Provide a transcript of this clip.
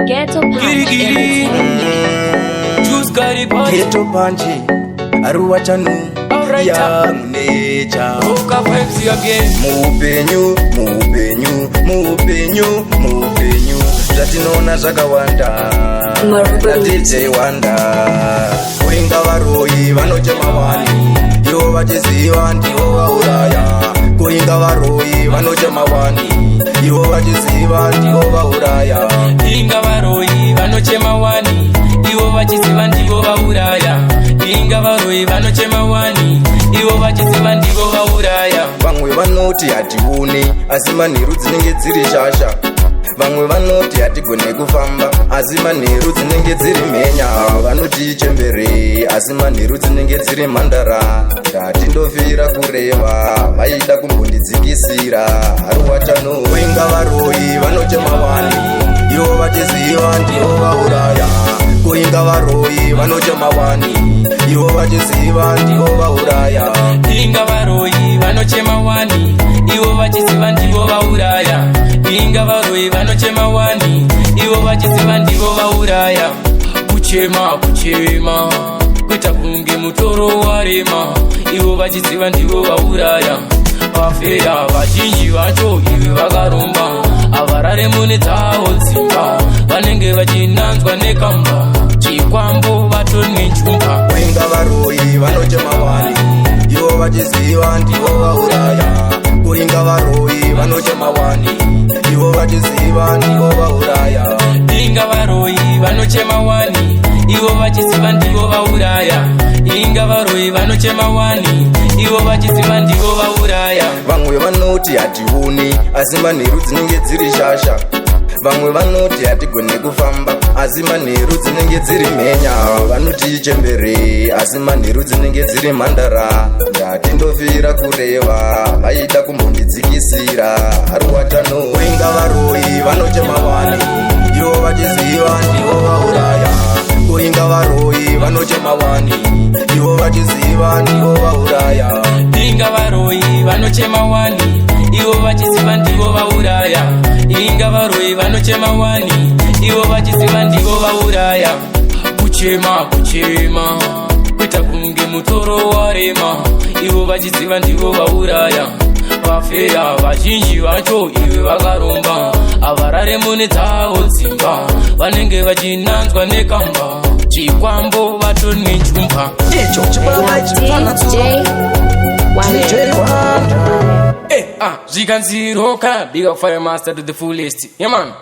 Ghetto Punch Ghetto Punch Aruwa chanu ya mnecha Oka vibes again Mupenyu Zvatinona zvakawanda Zvatite wanda Kuinga varoi vanochema wani Ivo vachiziva ndivo vauraya Kuinga varoi vanochema wani Ivo vachiziva ndivo vauraya Inga varoi vanochema wani Ivo vachiziva ndivo vauraya Inga varoi vanochema wani Ivo vachiziva ndivo vauraya Vamwe vanoti hatiuni asi manheru dzinenge dziri shasha Vamwe vanoti hatigone kufamba asi manheru dzinenge dziri mhenya Vanoti chembere asi manheru dzinenge dziri mhandara Ndatindofira kureva vaida kumbondidzikisira Haruwa chano Kuinga varoi vanochema wani Ivo vachiziva ndivo vauraya Kuinga varoi vanochema wani Ivo vachiziva ndivo vauraya Inga varoi vanochema wani Ivo vachiziva ndivo vauraya Inga varoi vanochema wani Ivo vachiziva ndivo vauraya Kuchema Kuita kunge mutoro warema Ivo vachiziva ndivo vauraya Vafeya vazhinji vacho ive vakaromba Avarare mune dzavo dzimba Vanenge vachinanzwa nekamba Chikwambo vatori nenchumba Kuinga varoi vanochema wani Ivo vachiziva ndivo vauraya Kuinga varoi vanochema wani Ivo vachiziva ndivo vauraya Inga varoi vanochema wani Ivo vachiziva ndivo vauraya Inga varoi vanochema wani Ivo vachiziva ndivo vauraya Vamwe vanoti hatiuni asi manheru dzinenge dziri shasha Vamwe vanoti hatigone kufamba asi manheru dzinenge dziri mhenya Vanoti chembere asi manheru dzinenge dziri mhandara Ndatindofira kureva vaida kumbondidzikisira Haruwa chano Kuinga varoi vanochema wani Ivo vachiziva ndivo vauraya Kuinga varoi vanochema wani Ivo vachiziva ndivo vauraya Inga varoi vanochema wani Ivo vachiziva ndivo vauraya Inga varoi vanochema wani Ivo vachiziva ndivo vauraya Kuchema Kuita kunge mutoro warema Ivo vachiziva ndivo vauraya Vafeya vazhinji vacho ive vakaromba Avarare mune dzavo dzimba Vanenge vachinanzwa nekamba Chikwambo vatori nenchumba Zvikanziroka Big up Fire Master to the fullest. Yeah man.